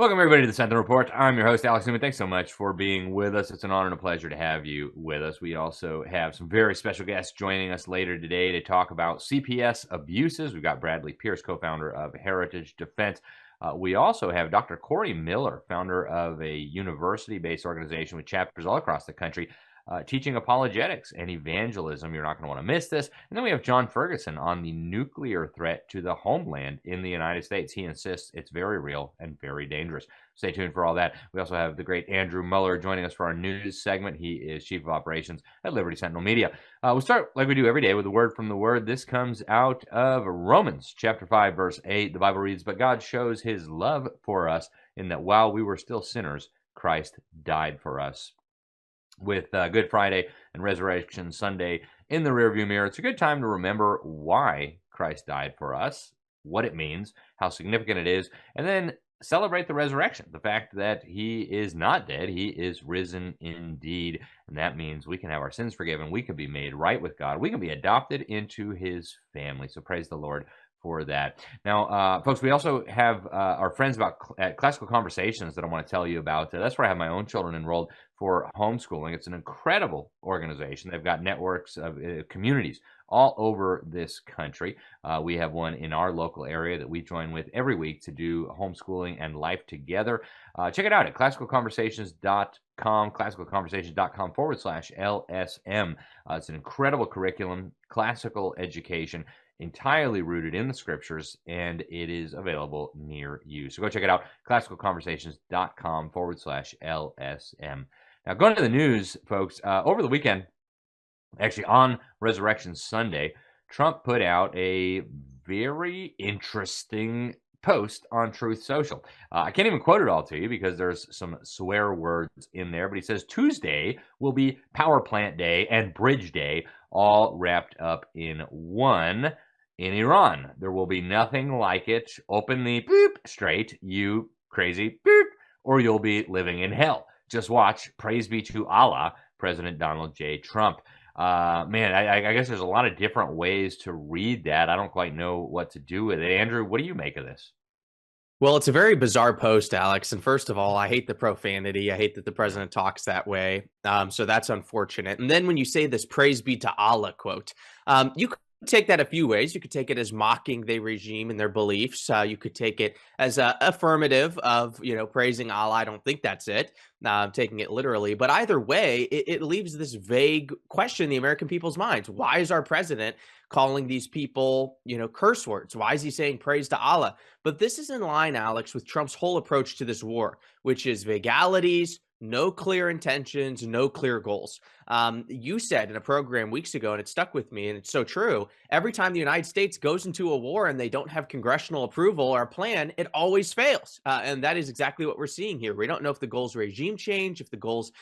Welcome, everybody, to the Sentinel Report. I'm your host, Alex Newman. Thanks so much for being with us. It's an honor and a pleasure to have you with us. We also have some very special guests joining us later today to talk about CPS abuses. We've got Bradley Pierce, co-founder of Heritage Defense. We also have Dr. Corey Miller, founder of a university-based organization with chapters all across the country, teaching apologetics and evangelism. You're not going to want to miss this. And then we have John Ferguson on the nuclear threat to the homeland in the United States. He insists it's very real and very dangerous. Stay tuned for all that. We also have the great Andrew Muller joining us for our news segment. He is Chief of Operations at Liberty Sentinel Media. We'll start like we do every day with a word from the Word. This comes out of Romans chapter 5, verse 8. The Bible reads, "But God shows his love for us in that while we were still sinners, Christ died for us." With Good Friday and Resurrection Sunday in the rearview mirror, it's a good time to remember why Christ died for us, what it means, how significant it is, and then celebrate the resurrection, the fact that he is not dead, he is risen indeed, and that means we can have our sins forgiven, we can be made right with God, we can be adopted into his family. So praise the Lord for that. Now, folks, we also have our friends at Classical Conversations that I want to tell you about. That's where I have my own children enrolled for homeschooling. It's an incredible organization. They've got networks of communities all over this country. We have one in our local area that we join with every week to do homeschooling and life together. Check it out at classicalconversations.com, classicalconversations.com/LSM. It's an incredible curriculum, classical education, entirely rooted in the scriptures, and it is available near you. So go check it out, classicalconversations.com/LSM. Now, going to the news, folks, over the weekend, actually on Resurrection Sunday, Trump put out a very interesting post on Truth Social. I can't even quote it all to you because there's some swear words in there, but he says Tuesday will be Power Plant Day and Bridge Day, all wrapped up in one. In Iran, there will be nothing like it. Open the boop straight, you crazy boop, or you'll be living in hell. Just watch. Praise be to Allah, President Donald J. Trump. Man, I guess there's a lot of different ways to read that. I don't quite know what to do with it. Andrew, what do you make of this? Well, it's a very bizarre post, Alex. And first of all, I hate the profanity. I hate that the president talks that way. So that's unfortunate. And then when you say this praise be to Allah quote, you could take that a few ways. You could take it as mocking the regime and their beliefs. You could take it as a affirmative of, praising Allah. I don't think that's it. I'm taking it literally. But either way, it leaves this vague question in the American people's minds. Why is our president calling these people, curse words? Why is he saying praise to Allah? But this is in line, Alex, with Trump's whole approach to this war, which is vagalities, no clear intentions, no clear goals. You said in a program weeks ago, and it stuck with me, and it's so true, every time the United States goes into a war and they don't have congressional approval or a plan, it always fails. And that is exactly what we're seeing here. We don't know if the goal's regime change, if the goal's,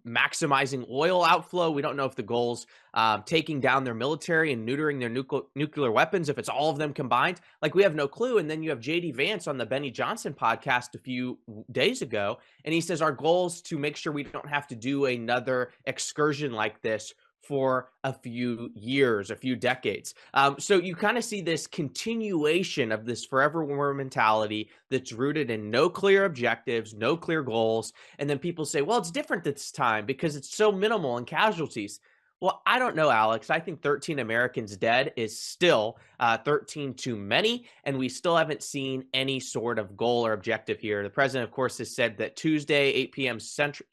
maximizing oil outflow. We don't know if the goal's taking down their military and neutering their nuclear weapons, if it's all of them combined. Like, we have no clue. And then you have J.D. Vance on the Benny Johnson podcast a few days ago, and he says our goal is to make sure we don't have to do another excursion like this for a few years, a few decades. So you kind of see this continuation of this forever war mentality that's rooted in no clear objectives, no clear goals. And then people say, well, it's different this time because it's so minimal in casualties. Well, I don't know, Alex. I think 13 Americans dead is still 13 too many, and we still haven't seen any sort of goal or objective here. The president, of course, has said that Tuesday, 8 p.m.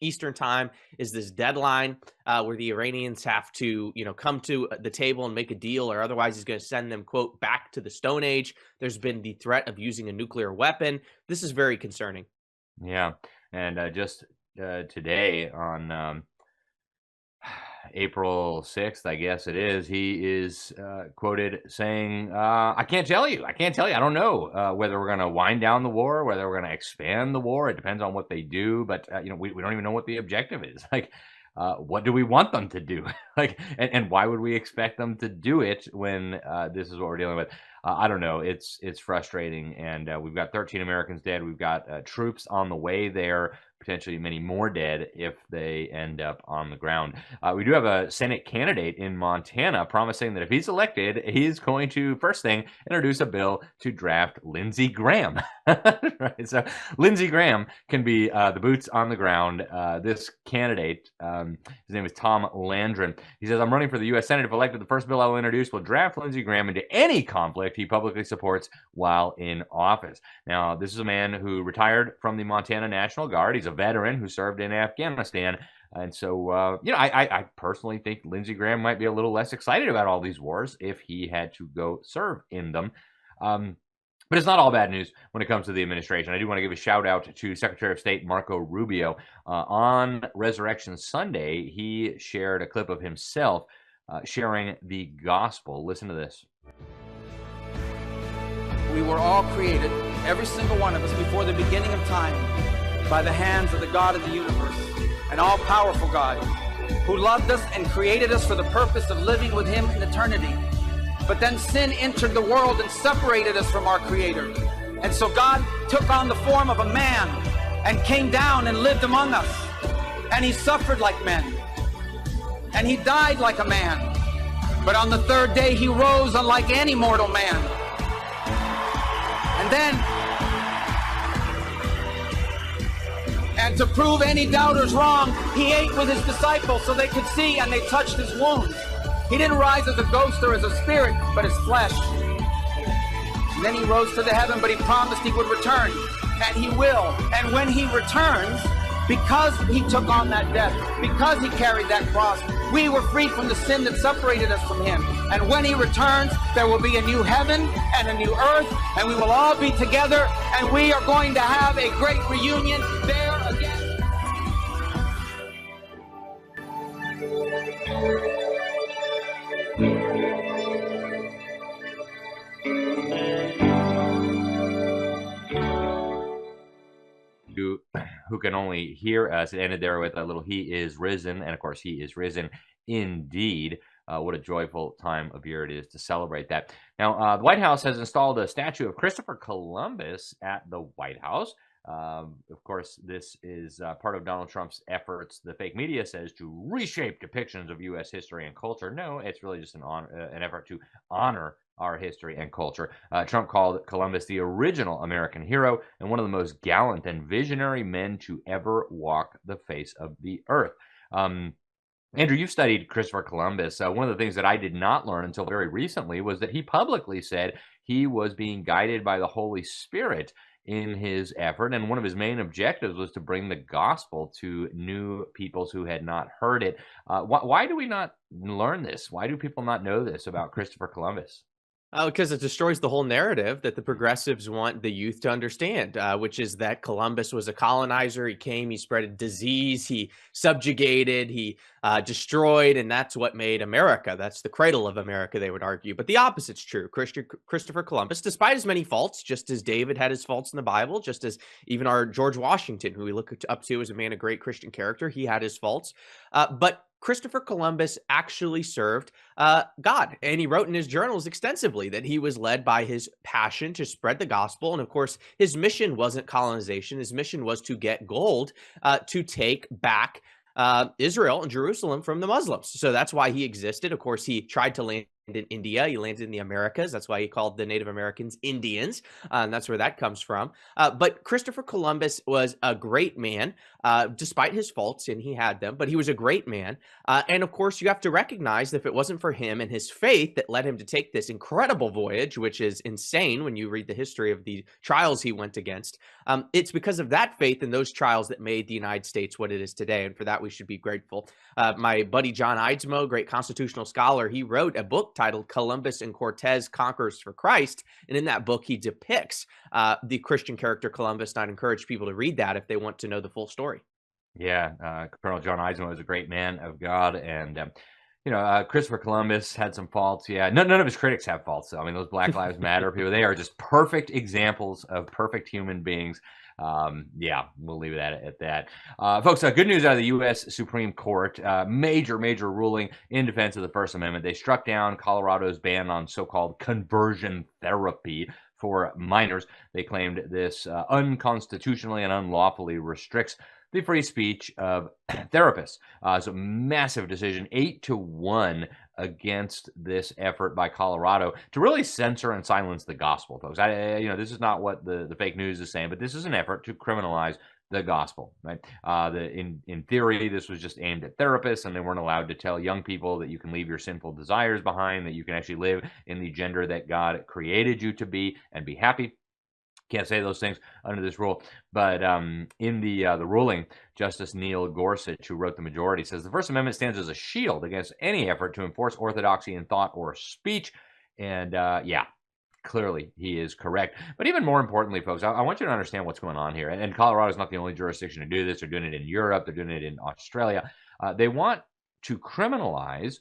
Eastern time is this deadline where the Iranians have to, come to the table and make a deal, or otherwise he's going to send them, quote, back to the Stone Age. There's been the threat of using a nuclear weapon. This is very concerning. Yeah, and just today on April 6th, I guess it is, he is quoted saying, I can't tell you. I don't know whether we're going to wind down the war, whether we're going to expand the war. It depends on what they do. But, we don't even know what the objective is. Like, what do we want them to do? And why would we expect them to do it when this is what we're dealing with? I don't know. It's frustrating, and we've got 13 Americans dead. We've got troops on the way there, potentially many more dead if they end up on the ground. We do have a Senate candidate in Montana promising that if he's elected, he's going to, first thing, introduce a bill to draft Lindsey Graham. Right, so Lindsey Graham can be the boots on the ground. This candidate, his name is Tom Landron. He says, I'm running for the U.S. Senate. If elected, the first bill I will introduce will draft Lindsey Graham into any conflict he publicly supports while in office. Now, this is a man who retired from the Montana National Guard. He's a veteran who served in Afghanistan. And so, I personally think Lindsey Graham might be a little less excited about all these wars if he had to go serve in them. But it's not all bad news when it comes to the administration. I do want to give a shout out to Secretary of State Marco Rubio. On Resurrection Sunday, he shared a clip of himself sharing the gospel. Listen to this. We were all created, every single one of us, before the beginning of time, by the hands of the God of the universe, an all-powerful God, who loved us and created us for the purpose of living with him in eternity. But then sin entered the world and separated us from our Creator. And so God took on the form of a man and came down and lived among us. And he suffered like men. And he died like a man. But on the third day, he rose unlike any mortal man. And then, and to prove any doubters wrong, he ate with his disciples so they could see, and they touched his wounds. He didn't rise as a ghost or as a spirit, but as flesh. And then he rose to the heaven, but he promised he would return. And he will. And when he returns, because he took on that death, because he carried that cross, we were freed from the sin that separated us from him. And when he returns, there will be a new heaven and a new earth, and we will all be together, and we are going to have a great reunion there again. Who can only hear us. It ended there with a little "He is risen," and of course, He is risen indeed. What a joyful time of year it is to celebrate that. Now, the White House has installed a statue of Christopher Columbus at the White House. Of course, this is part of Donald Trump's efforts, the fake media says, to reshape depictions of U.S. history and culture. No, it's really just an effort to honor our history and culture. Trump called Columbus the original American hero and one of the most gallant and visionary men to ever walk the face of the earth. Andrew, you've studied Christopher Columbus. One of the things that I did not learn until very recently was that he publicly said he was being guided by the Holy Spirit in his effort, and one of his main objectives was to bring the gospel to new peoples who had not heard it. Why do we not learn this? Why do people not know this about Christopher Columbus? Because it destroys the whole narrative that the progressives want the youth to understand, which is that Columbus was a colonizer. He came, he spread disease, he subjugated, he destroyed, and that's what made America. That's the cradle of America, they would argue. But the opposite's true. Christopher Columbus, despite his many faults, just as David had his faults in the Bible, just as even our George Washington, who we look up to as a man of great Christian character, he had his faults. But Christopher Columbus actually served God, and he wrote in his journals extensively that he was led by his passion to spread the gospel. And of course, his mission wasn't colonization. His mission was to get gold to take back Israel and Jerusalem from the Muslims. So that's why he existed. Of course, he tried to land in India. He landed in the Americas. That's why he called the Native Americans Indians. And that's where that comes from. But Christopher Columbus was a great man, despite his faults, and he had them, but he was a great man. And of course, you have to recognize that if it wasn't for him and his faith that led him to take this incredible voyage, which is insane when you read the history of the trials he went against, it's because of that faith and those trials that made the United States what it is today. And for that, we should be grateful. My buddy John Eidsmoe, great constitutional scholar, he wrote a book titled Columbus and Cortez Conquers for Christ. And in that book, he depicts the Christian character Columbus. And I'd encourage people to read that if they want to know the full story. Yeah, Colonel John Eisenhower was a great man of God, and Christopher Columbus had some faults. Yeah, none of his critics have faults. So, I mean, those Black Lives Matter people, they are just perfect examples of perfect human beings. Yeah, we'll leave it at that. Folks, good news out of the U.S. Supreme Court. Major ruling in defense of the First Amendment. They struck down Colorado's ban on so-called conversion therapy for minors. They claimed this unconstitutionally and unlawfully restricts the free speech of therapists. So massive decision, 8-1 against this effort by Colorado to really censor and silence the gospel, folks. This is not what the fake news is saying, but this is an effort to criminalize the gospel, right? In theory, this was just aimed at therapists, and they weren't allowed to tell young people that you can leave your sinful desires behind, that you can actually live in the gender that God created you to be and be happy. Can't say those things under this rule. But in the ruling, Justice Neil Gorsuch, who wrote the majority, says the First Amendment stands as a shield against any effort to enforce orthodoxy in thought or speech. And yeah, clearly he is correct. But even more importantly, folks, I want you to understand what's going on here. And Colorado is not the only jurisdiction to do this. They're doing it in Europe. They're doing it in Australia. They want to criminalize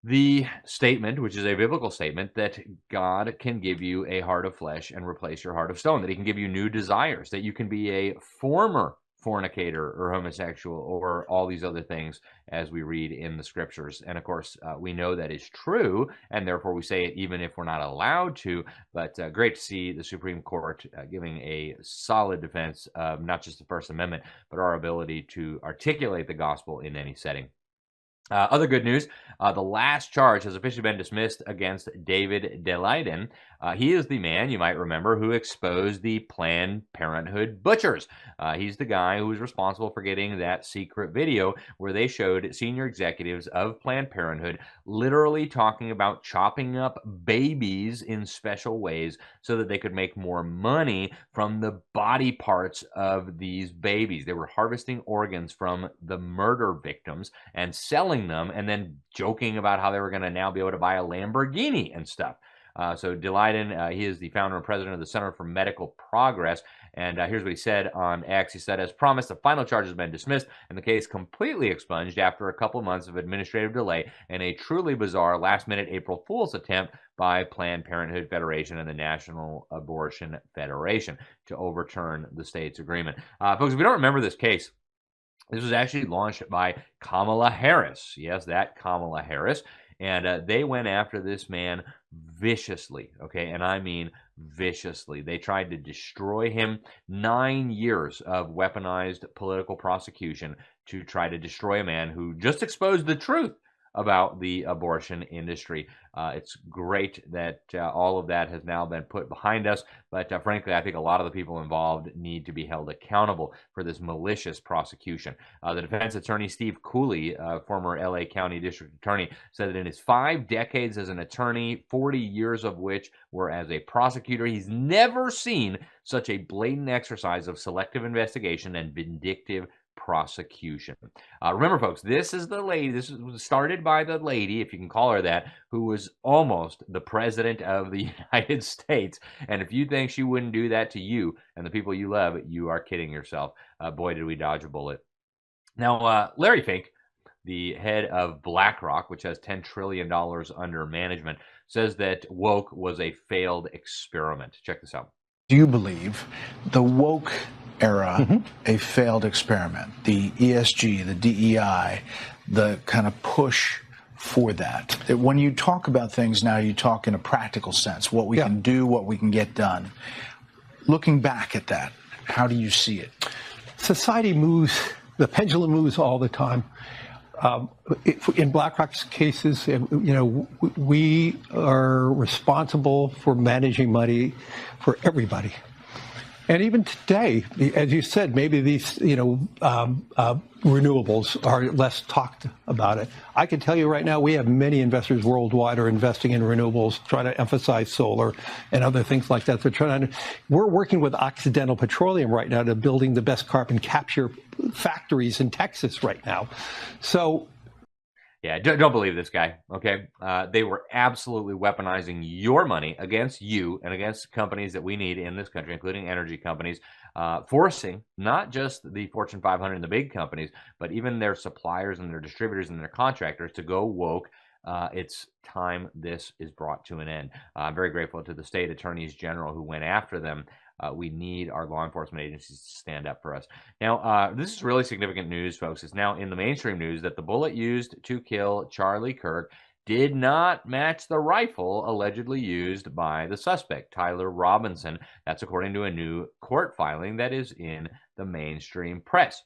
the statement, which is a biblical statement, that God can give you a heart of flesh and replace your heart of stone, that he can give you new desires, that you can be a former fornicator or homosexual or all these other things as we read in the scriptures. And of course, we know that is true, and therefore we say it even if we're not allowed to. But great to see the Supreme Court giving a solid defense of not just the First Amendment, but our ability to articulate the gospel in any setting. Other good news, the last charge has officially been dismissed against David Daleiden. He is the man, you might remember, who exposed the Planned Parenthood butchers. He's the guy who was responsible for getting that secret video where they showed senior executives of Planned Parenthood literally talking about chopping up babies in special ways so that they could make more money from the body parts of these babies. They were harvesting organs from the murder victims and selling them, and then joking about how they were going to now be able to buy a Lamborghini and stuff. So Daleiden, he is the founder and president of the Center for Medical Progress. And here's what he said on X. He said, as promised, the final charge has been dismissed and the case completely expunged after a couple months of administrative delay and a truly bizarre last-minute April Fool's attempt by Planned Parenthood Federation and the National Abortion Federation to overturn the state's agreement. Folks, if we don't remember this case, this was actually launched by Kamala Harris. Yes, that Kamala Harris. And they went after this man viciously, okay? And I mean viciously. They tried to destroy him. 9 years of weaponized political prosecution to try to destroy a man who just exposed the truth about the abortion industry. It's great that all of that has now been put behind us, but frankly, I think a lot of the people involved need to be held accountable for this malicious prosecution. The defense attorney, Steve Cooley, former LA County District Attorney, said that in his 5 decades as an attorney, 40 years of which were as a prosecutor, he's never seen such a blatant exercise of selective investigation and vindictive prosecution. Remember, folks, this is the lady, this was started by the lady, if you can call her that, who was almost the president of the United States. And if you think she wouldn't do that to you and the people you love, you are kidding yourself. Boy, did we dodge a bullet. Now, Larry Fink, the head of BlackRock, which has $10 trillion under management, says that woke was a failed experiment. Check this out. Do you believe the woke era a failed experiment? The ESG, the DEI, the kind of push for that. When you talk about things now, you talk in a practical sense, what we can do, what we can get done. Looking back at that, how do you see it? Society moves, the pendulum moves all the time. In BlackRock's cases, we are responsible for managing money for everybody. And even today, as you said, maybe these, renewables are less talked about it. I can tell you right now, we have many investors worldwide are investing in renewables, trying to emphasize solar and other things like that. We're working with Occidental Petroleum right now to building the best carbon capture factories in Texas right now. So. Yeah, don't believe this guy, okay? They were absolutely weaponizing your money against you and against companies that we need in this country, including energy companies, forcing not just the Fortune 500 and the big companies, but even their suppliers and their distributors and their contractors to go woke. It's time this is brought to an end. I'm very grateful to the state attorneys general who went after them. We need our law enforcement agencies to stand up for us. Now, this is really significant news, folks. It's now in the mainstream news that the bullet used to kill Charlie Kirk did not match the rifle allegedly used by the suspect, Tyler Robinson. That's according to a new court filing that is in the mainstream press.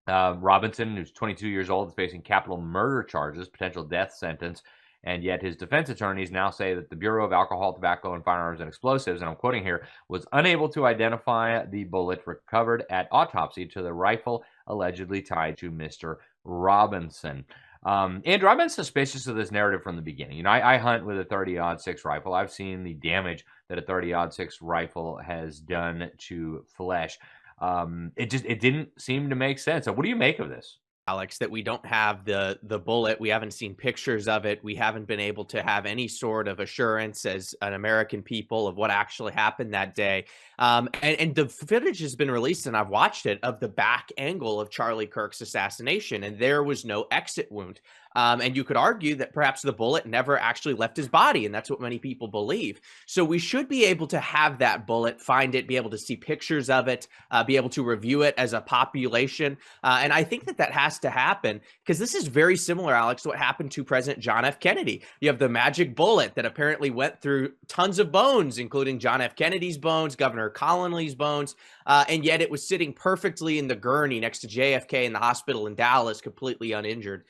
Robinson, who's 22 years old, is facing capital murder charges, potential death sentence, and yet his defense attorneys now say that the Bureau of Alcohol, Tobacco, and Firearms and Explosives, and I'm quoting here, was unable to identify the bullet recovered at autopsy to the rifle allegedly tied to Mr. Robinson. Andrew, I've been suspicious of this narrative from the beginning. You know, I hunt with a 30-06 rifle. I've seen the damage that a 30-06 rifle has done to flesh. It didn't seem to make sense. So what do you make of this? Alex, that we don't have the bullet. We haven't seen pictures of it. We haven't been able to have any sort of assurance as an American people of what actually happened that day. And the footage has been released, and I've watched it, of the back angle of Charlie Kirk's assassination, and there was no exit wound. And you could argue that perhaps the bullet never actually left his body, and that's what many people believe. So we should be able to have that bullet, find it, be able to see pictures of it, be able to review it as a population. And I think that that has to happen because this is very similar, Alex, to what happened to President John F. Kennedy. You have the magic bullet that apparently went through tons of bones, including John F. Kennedy's bones, Governor Connolly's bones, and yet it was sitting perfectly in the gurney next to JFK in the hospital in Dallas, completely uninjured.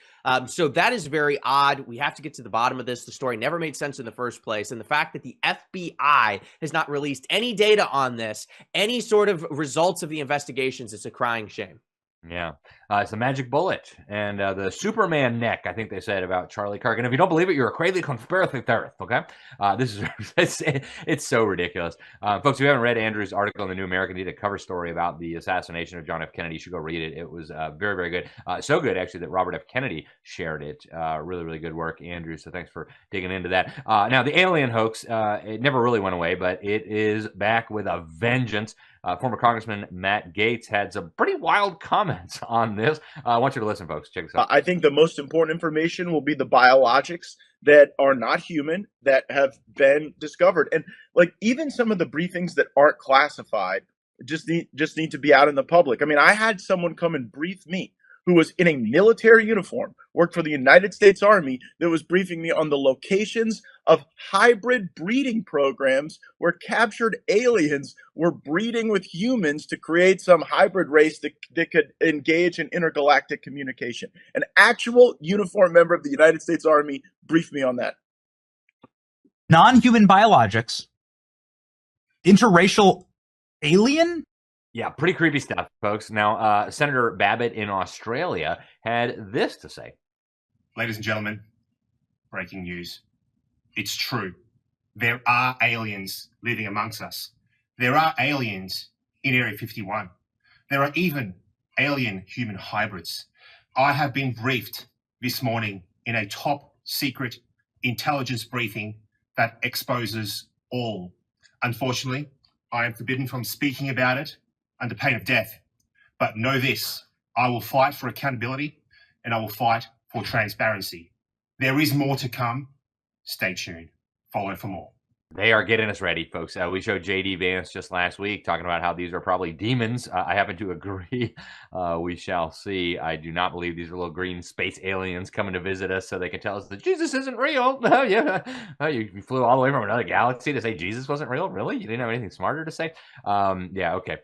So that is very odd. We have to get to the bottom of this. The story never made sense in the first place. And the fact that the FBI has not released any data on this, any sort of results of the investigations, it's a crying shame. Yeah, it's the magic bullet and the Superman neck, I think they said about Charlie Kirk. And if you don't believe it, you're a crazy conspiracy theorist, okay? This is it's so ridiculous. Folks, if you haven't read Andrew's article in the New American, he did a cover story about the assassination of John F. Kennedy. You should go read it. It was very, very good. So good, actually, that Robert F. Kennedy shared it. Really, really good work, Andrew. So thanks for digging into that. Now, the alien hoax, it never really went away, but it is back with a vengeance. Former Congressman Matt Gaetz had some pretty wild comments on this. I want you to listen, folks. Check this out. I think the most important information will be the biologics that are not human that have been discovered. And like even some of the briefings that aren't classified just need to be out in the public. I mean, I had someone come and brief me who was in a military uniform, worked for the United States Army, that was briefing me on the locations of hybrid breeding programs where captured aliens were breeding with humans to create some hybrid race that could engage in intergalactic communication. An actual uniformed member of the United States Army briefed me on that. Non-human biologics, interracial alien? Yeah, pretty creepy stuff, folks. Now, Senator Babbitt in Australia had this to say. Ladies and gentlemen, breaking news. It's true. There are aliens living amongst us. There are aliens in Area 51. There are even alien human hybrids. I have been briefed this morning in a top secret intelligence briefing that exposes all. Unfortunately, I am forbidden from speaking about it under pain of death. But know this, I will fight for accountability and I will fight for transparency. There is more to come. Stay tuned. Follow for more. They are getting us ready, folks. We showed J.D. Vance just last week talking about how these are probably demons. I happen to agree. We shall see. I do not believe these are little green space aliens coming to visit us so they can tell us that Jesus isn't real. Oh, yeah. Oh, you flew all the way from another galaxy to say Jesus wasn't real? Really? You didn't have anything smarter to say? Yeah, okay.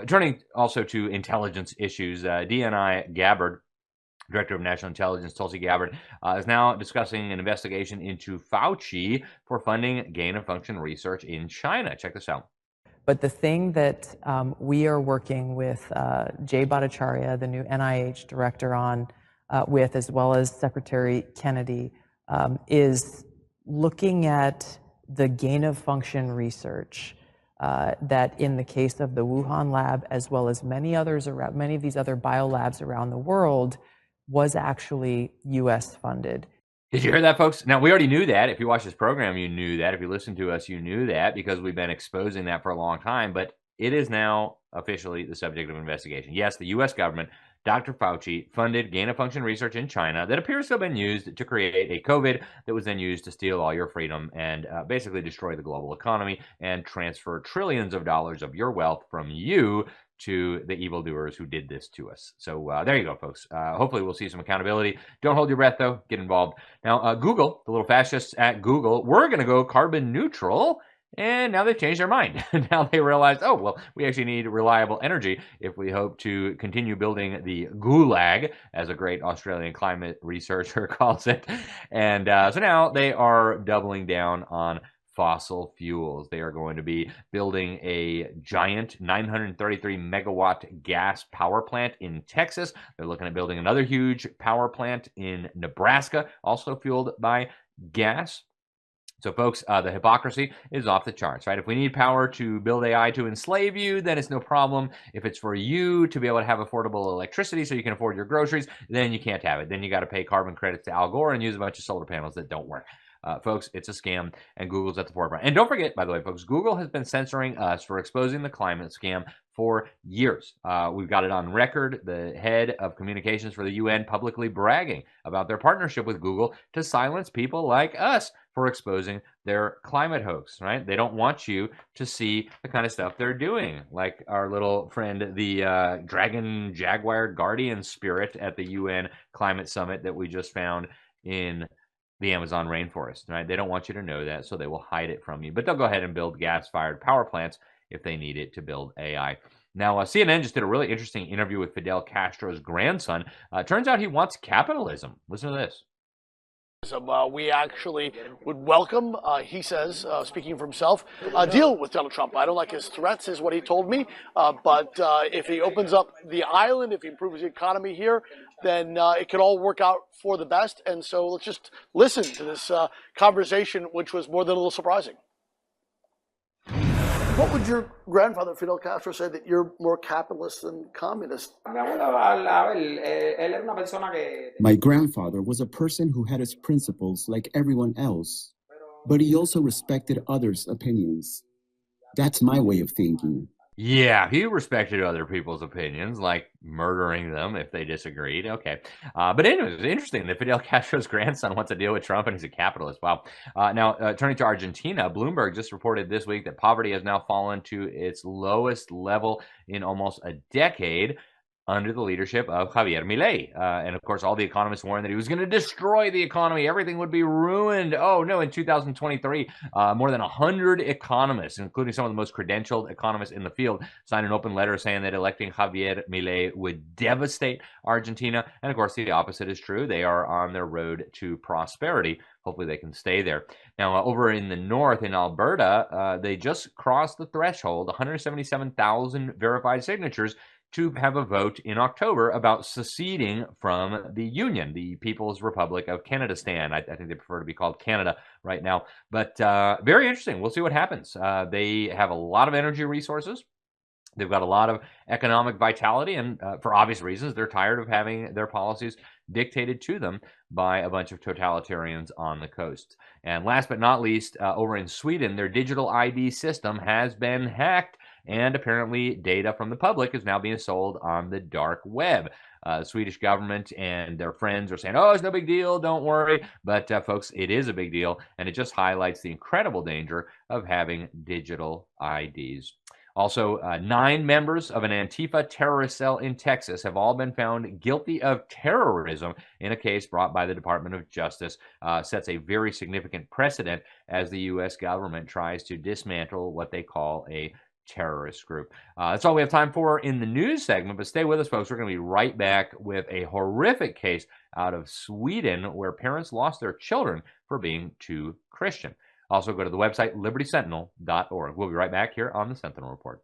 Turning also to intelligence issues, DNI Gabbard, Director of National Intelligence Tulsi Gabbard, is now discussing an investigation into Fauci for funding gain-of-function research in China. Check this out. But the thing that we are working with Jay Bhattacharya, the new NIH director, on with, as well as Secretary Kennedy, is looking at the gain-of-function research that, in the case of the Wuhan lab, as well as many of these other biolabs around the world, was actually U.S. funded. Did you hear that, folks? Now, we already knew that. If you watched this program, you knew that. If you listened to us, you knew that because we've been exposing that for a long time. But it is now officially the subject of investigation. Yes, the U.S. government, Dr. Fauci, funded gain-of-function research in China that appears to have been used to create a COVID that was then used to steal all your freedom and basically destroy the global economy and transfer trillions of dollars of your wealth from you to the evildoers who did this to us. So there you go, folks. Hopefully we'll see some accountability. Don't hold your breath, though. Get involved. Now, Google, the little fascists at Google, we're going to go carbon neutral. And now they've changed their mind. Now they realized, oh, well, we actually need reliable energy if we hope to continue building the gulag, as a great Australian climate researcher calls it. And so now they are doubling down on fossil fuels. They are going to be building a giant 933 megawatt gas power plant in Texas. They're looking at building another huge power plant in Nebraska, also fueled by gas. So, folks, the hypocrisy is off the charts, right? If we need power to build AI to enslave you, then it's no problem. If it's for you to be able to have affordable electricity so you can afford your groceries, then you can't have it. Then you got to pay carbon credits to Al Gore and use a bunch of solar panels that don't work. Folks, it's a scam, and Google's at the forefront. And don't forget, by the way, folks, Google has been censoring us for exposing the climate scam for years. We've got it on record. The head of communications for the UN publicly bragging about their partnership with Google to silence people like us for exposing their climate hoax, right? They don't want you to see the kind of stuff they're doing, like our little friend, the Dragon Jaguar Guardian spirit at the UN Climate Summit that we just found in the Amazon rainforest, right? They don't want you to know that, so they will hide it from you. But they'll go ahead and build gas-fired power plants if they need it to build AI. Now, CNN just did a really interesting interview with Fidel Castro's grandson. Turns out he wants capitalism. Listen to this. We actually would welcome, he says, speaking for himself, a deal with Donald Trump. I don't like his threats, is what he told me. But if he opens up the island, if he improves the economy here, then it could all work out for the best. And so let's just listen to this conversation, which was more than a little surprising. What would your grandfather, Fidel Castro, say that you're more capitalist than communist? My grandfather was a person who had his principles like everyone else, but he also respected others' opinions. That's my way of thinking. Yeah, he respected other people's opinions, like murdering them if they disagreed. Okay. But anyway, it's interesting that Fidel Castro's grandson wants to deal with Trump and he's a capitalist. Wow. Now, turning to Argentina, Bloomberg just reported this week that poverty has now fallen to its lowest level in almost a decade under the leadership of Javier Milei. And of course, all the economists warned that he was going to destroy the economy. Everything would be ruined. Oh, no, in 2023, more than 100 economists, including some of the most credentialed economists in the field, signed an open letter saying that electing Javier Milei would devastate Argentina. And of course, the opposite is true. They are on their road to prosperity. Hopefully they can stay there. Now, over in the north, in Alberta, they just crossed the threshold, 177,000 verified signatures to have a vote in October about seceding from the Union, the People's Republic of Canadistan. I think they prefer to be called Canada right now. But very interesting. We'll see what happens. They have a lot of energy resources. They've got a lot of economic vitality, and for obvious reasons, they're tired of having their policies dictated to them by a bunch of totalitarians on the coast. And last but not least, over in Sweden, their digital ID system has been hacked, and apparently data from the public is now being sold on the dark web. The Swedish government and their friends are saying, oh, it's no big deal, don't worry. But folks, it is a big deal, and it just highlights the incredible danger of having digital IDs. Also, 9 members of an Antifa terrorist cell in Texas have all been found guilty of terrorism in a case brought by the Department of Justice. Sets a very significant precedent as the U.S. government tries to dismantle what they call a terrorist group. That's all we have time for in the news segment, but stay with us, folks. We're going to be right back with a horrific case out of Sweden where parents lost their children for being too Christian. Also, go to the website libertysentinel.org. We'll be right back here on the Sentinel Report.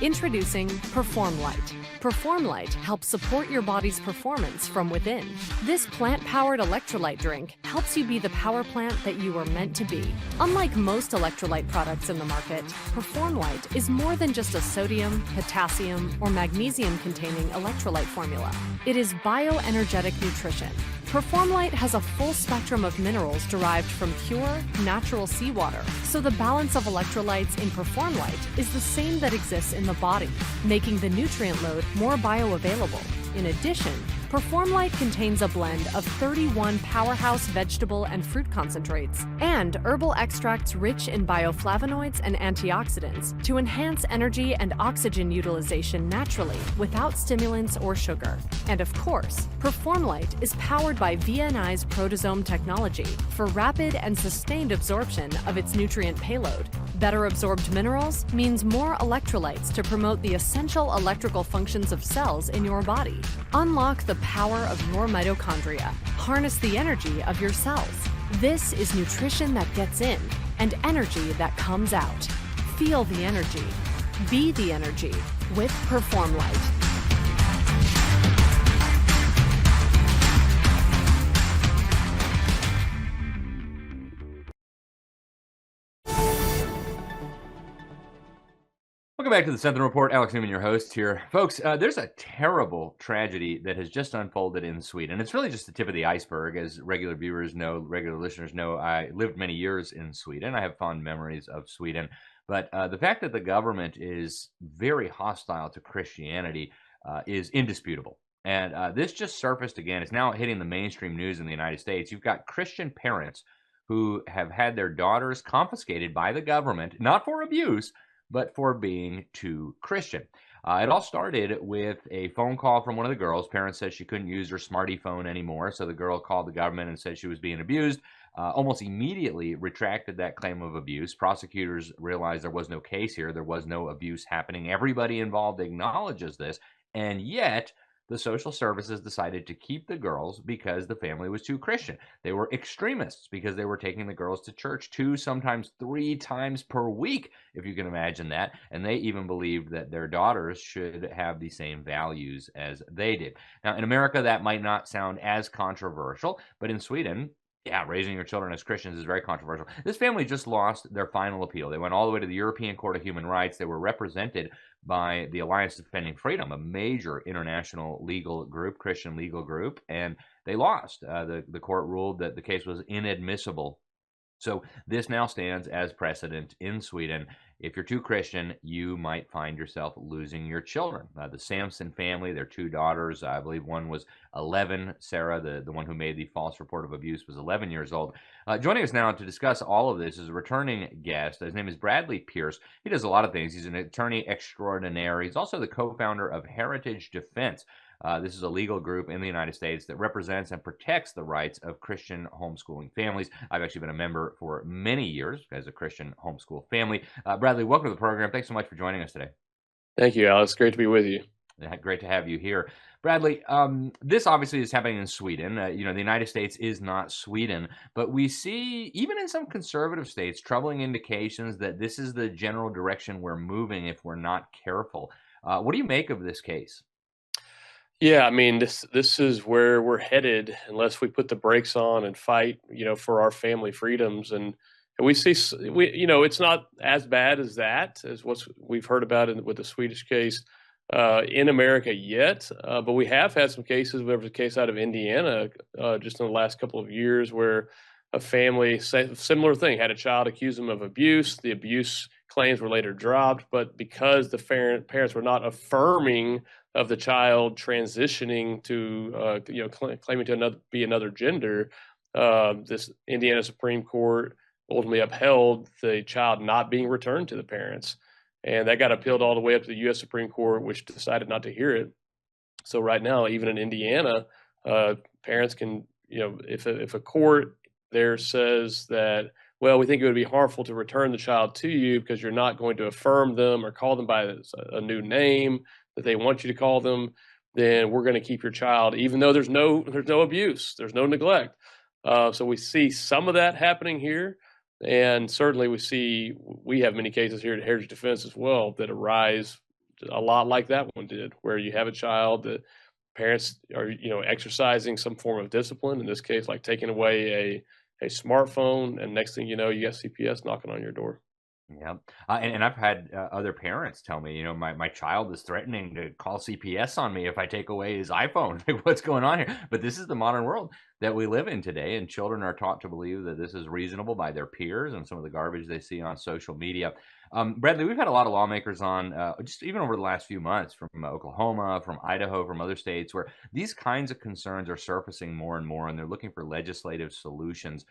Introducing PerformLyte, PerformLyte helps support your body's performance from within. This plant-powered electrolyte drink helps you be the power plant that you are meant to be. Unlike most electrolyte products in the market, PerformLyte is more than just a sodium, potassium, or magnesium-containing electrolyte formula. It is bioenergetic nutrition. PerformLyte has a full spectrum of minerals derived from pure, natural seawater, so the balance of electrolytes in PerformLyte is the same that exists in the body, making the nutrient load more bioavailable. In addition, PerformLyte contains a blend of 31 powerhouse vegetable and fruit concentrates and herbal extracts rich in bioflavonoids and antioxidants to enhance energy and oxygen utilization naturally without stimulants or sugar. And of course, PerformLyte is powered by VNI's proteasome technology for rapid and sustained absorption of its nutrient payload. Better absorbed minerals means more electrolytes to promote the essential electrical functions of cells in your body. Unlock the power of your mitochondria. Harness the energy of your cells. This is nutrition that gets in and energy that comes out. Feel the energy. Be the energy with PerformLyte. Welcome back to the Sentinel Report. Alex Newman, your host here. Folks, there's a terrible tragedy that has just unfolded in Sweden. It's really just the tip of the iceberg. As regular viewers know, regular listeners know, I lived many years in Sweden. I have fond memories of Sweden. But the fact that the government is very hostile to Christianity is indisputable. And this just surfaced again. It's now hitting the mainstream news in the United States. You've got Christian parents who have had their daughters confiscated by the government, not for abuse, but for being too Christian. It all started with a phone call from one of the girls. Parents said she couldn't use her smarty phone anymore, so the girl called the government and said she was being abused. Almost immediately retracted that claim of abuse. Prosecutors realized there was no case here. There was no abuse happening. Everybody involved acknowledges this, and yet the social services decided to keep the girls because the family was too Christian. They were extremists because they were taking the girls to church 2, sometimes 3 times per week, if you can imagine that. And they even believed that their daughters should have the same values as they did. Now, in America, that might not sound as controversial, but in Sweden, yeah, raising your children as Christians is very controversial. This family just lost their final appeal. They went all the way to the European Court of Human Rights. They were represented by the Alliance Defending Freedom, a major international legal group, Christian legal group, and they lost. The court ruled that the case was inadmissible. So this now stands as precedent in Sweden. If you're too Christian, you might find yourself losing your children. The Samson family, their 2 daughters, I believe one was 11. Sarah, the one who made the false report of abuse, was 11 years old. Joining us now to discuss all of this is a returning guest. His name is Bradley Pierce. He does a lot of things. He's an attorney extraordinaire. He's also the co-founder of Heritage Defense. This is a legal group in the United States that represents and protects the rights of Christian homeschooling families. I've actually been a member for many years as a Christian homeschool family. Bradley, welcome to the program. Thanks so much for joining us today. Thank you, Alex. Great to be with you. Great to have you here. Bradley, this obviously is happening in Sweden. The United States is not Sweden, but we see, even in some conservative states, troubling indications that this is the general direction we're moving if we're not careful. What do you make of this case? Yeah, I mean, this is where we're headed unless we put the brakes on and fight, for our family freedoms. And we see, it's not as bad as that, as what we've heard about with the Swedish case in America yet. But we have had some cases. There was a case out of Indiana just in the last couple of years where a family, similar thing, had a child accuse them of abuse. The abuse claims were later dropped, but because the parents were not affirming of the child transitioning to, claiming to be another gender, this Indiana Supreme Court ultimately upheld the child not being returned to the parents. And that got appealed all the way up to the U.S. Supreme Court, which decided not to hear it. So right now, even in Indiana, parents can, if a court there says that, well, we think it would be harmful to return the child to you because you're not going to affirm them or call them by a new name that they want you to call them, then we're going to keep your child, even though there's no abuse, there's no neglect. So we see some of that happening here. And certainly we have many cases here at Heritage Defense as well that arise a lot like that one did, where you have a child that parents are, exercising some form of discipline, in this case, like taking away a smartphone, and next thing you know, you got CPS knocking on your door. Yeah. And I've had other parents tell me, my child is threatening to call CPS on me if I take away his iPhone. Like, what's going on here? But this is the modern world that we live in today, and children are taught to believe that this is reasonable by their peers and some of the garbage they see on social media. Bradley, we've had a lot of lawmakers on, just even over the last few months, from Oklahoma, from Idaho, from other states, where these kinds of concerns are surfacing more and more, and they're looking for legislative solutions.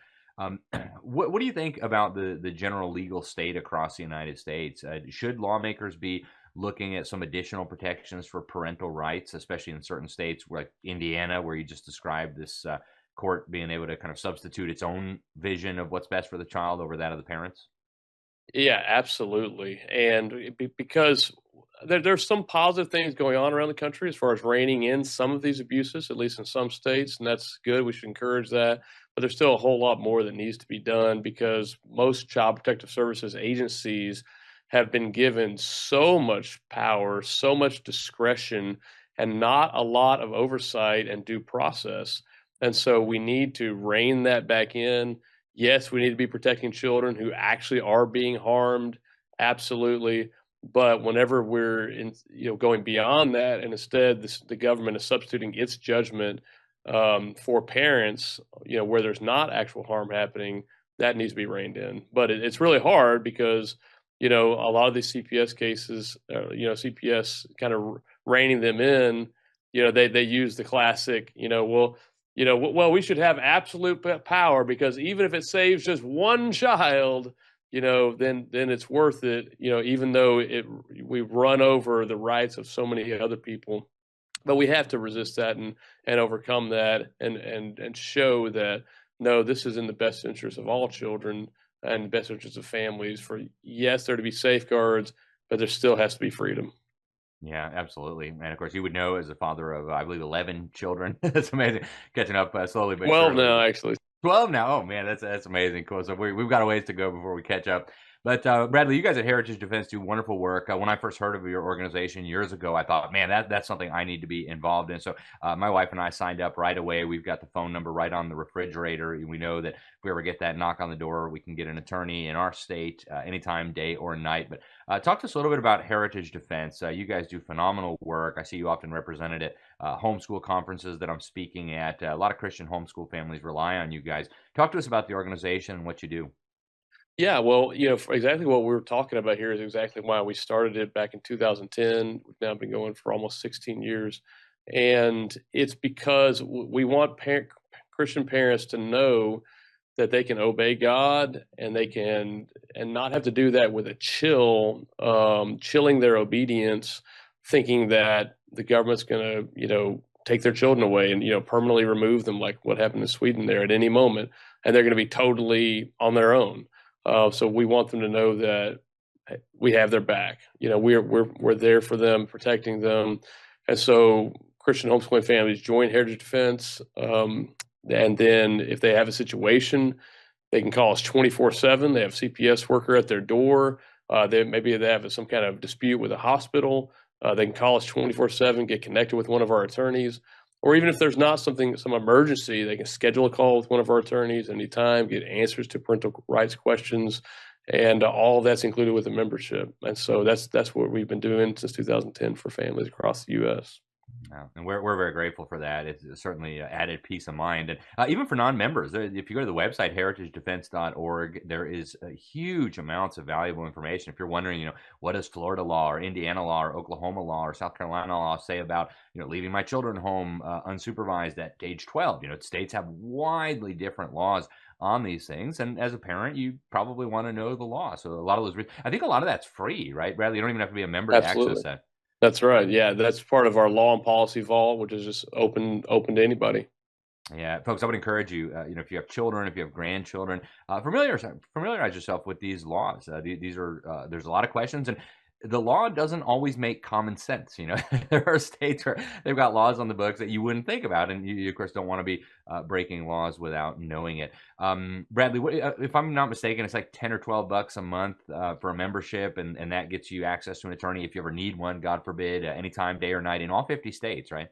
What do you think about the general legal state across the United States? Should lawmakers be looking at some additional protections for parental rights, especially in certain states like Indiana, where you just described this court being able to kind of substitute its own vision of what's best for the child over that of the parents? Yeah, absolutely. And because there's some positive things going on around the country as far as reining in some of these abuses, at least in some states, and that's good. We should encourage that. But there's still a whole lot more that needs to be done, because most child protective services agencies have been given so much power, so much discretion, and not a lot of oversight and due process. And so we need to rein that back in. Yes, we need to be protecting children who actually are being harmed. Absolutely. But whenever we're going beyond that, and instead the government is substituting its judgment for parents, where there's not actual harm happening, that needs to be reined in. But it's really hard because, a lot of these CPS cases, CPS kind of reining them in, they use the classic, well, we should have absolute power because even if it saves just one child, then it's worth it, even though we run over the rights of so many other people. But we have to resist that and overcome that and show that, no, this is in the best interest of all children and the best interest of families for, yes, there to be safeguards, but there still has to be freedom. Yeah, absolutely. And of course, you would know as a father of, I believe, 11 children. That's amazing. Catching up slowly but 12 surely. now, actually. 12 now. Oh, man, that's amazing. Cool. So we've got a ways to go before we catch up. But Bradley, you guys at Heritage Defense do wonderful work. When I first heard of your organization years ago, I thought, man, that's something I need to be involved in. So my wife and I signed up right away. We've got the phone number right on the refrigerator. We know that if we ever get that knock on the door, we can get an attorney in our state anytime, day or night. But talk to us a little bit about Heritage Defense. You guys do phenomenal work. I see you often represented at homeschool conferences that I'm speaking at. A lot of Christian homeschool families rely on you guys. Talk to us about the organization and what you do. Yeah, well, exactly what we were talking about here is exactly why we started it back in 2010. We've now been going for almost 16 years. And it's because we want Christian parents to know that they can obey God and they can, and not have to do that with a chilling their obedience, thinking that the government's going to, take their children away and, permanently remove them, like what happened in Sweden there at any moment. And they're going to be totally on their own. So we want them to know that we have their back. We're there for them, protecting them. And so Christian homeschooling families join Heritage Defense. And then if they have a situation, they can call us 24/7. They have CPS worker at their door. Maybe they have some kind of dispute with a hospital. They can call us 24/7, get connected with one of our attorneys. Or even if there's not some emergency, they can schedule a call with one of our attorneys anytime, get answers to parental rights questions, and all of that's included with the membership. And so that's what we've been doing since 2010 for families across the U.S. And we're very grateful for that. It's certainly added peace of mind. And even for non-members, if you go to the website, heritagedefense.org, there is huge amounts of valuable information. If you're wondering, what does Florida law or Indiana law or Oklahoma law or South Carolina law say about, leaving my children home unsupervised at age 12? States have widely different laws on these things. And as a parent, you probably want to know the law. So a lot of those, I think a lot of that's free, right, Bradley? You don't even have to be a member Absolutely. to access that. That's right. Yeah, that's part of our law and policy vault, which is just open to anybody. Yeah, folks, I would encourage you, if you have children, if you have grandchildren, familiarize yourself with these laws. These are there's a lot of questions, and the law doesn't always make common sense. There are states where they've got laws on the books that you wouldn't think about, and you of course don't want to be breaking laws without knowing it. Bradley, if I'm not mistaken, it's like $10 or $12 a month for a membership, and that gets you access to an attorney if you ever need one, God forbid, anytime, day or night, in all 50 states, right?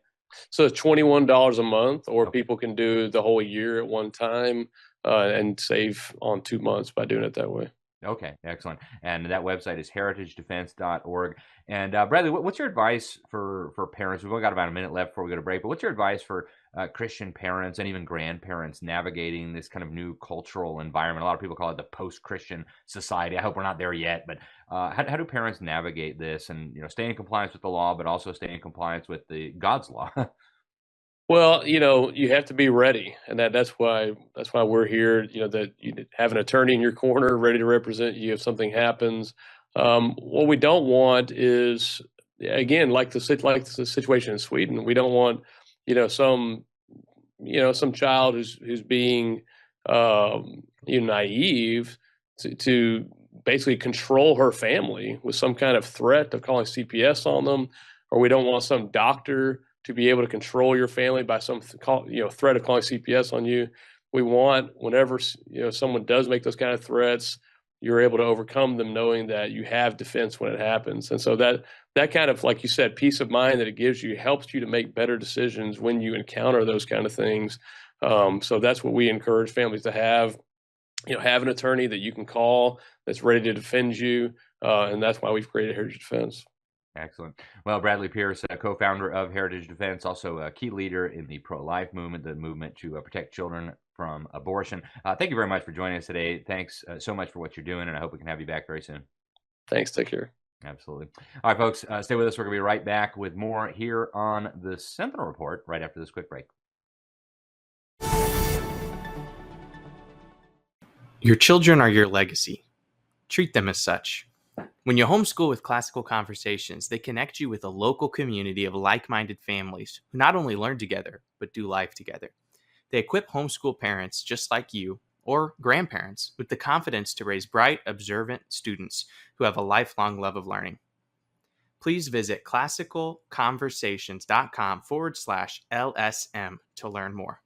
So it's $21 a month, or people can do the whole year at one time and save on 2 months by doing it that way. Okay, excellent. And that website is heritagedefense.org. And Bradley, what's your advice for parents? We've only got about a minute left before we go to break, but what's your advice for Christian parents and even grandparents navigating this kind of new cultural environment? A lot of people call it the post-Christian society. I hope we're not there yet, but how do parents navigate this and stay in compliance with the law, but also stay in compliance with the God's law? Well, you have to be ready, and that's why we're here. That you have an attorney in your corner ready to represent you if something happens. What we don't want is, again, like the situation in Sweden. We don't want some child who's being naive to basically control her family with some kind of threat of calling CPS on them, or we don't want some doctor to be able to control your family by some threat of calling CPS on you. We want, whenever someone does make those kind of threats, you're able to overcome them knowing that you have defense when it happens. And so that kind of, like you said, peace of mind that it gives you helps you to make better decisions when you encounter those kind of things. So that's what we encourage families to have. Have an attorney that you can call that's ready to defend you. And that's why we've created Heritage Defense. Excellent. Well, Bradley Pierce, co-founder of Heritage Defense, also a key leader in the pro-life movement, the movement to protect children from abortion. Thank you very much for joining us today. Thanks so much for what you're doing, and I hope we can have you back very soon. Thanks. Take care. Absolutely. All right, folks, stay with us. We're going to be right back with more here on the Sentinel Report right after this quick break. Your children are your legacy. Treat them as such. When you homeschool with Classical Conversations, they connect you with a local community of like-minded families who not only learn together, but do life together. They equip homeschool parents just like you, or grandparents, with the confidence to raise bright, observant students who have a lifelong love of learning. Please visit classicalconversations.com/LSM to learn more.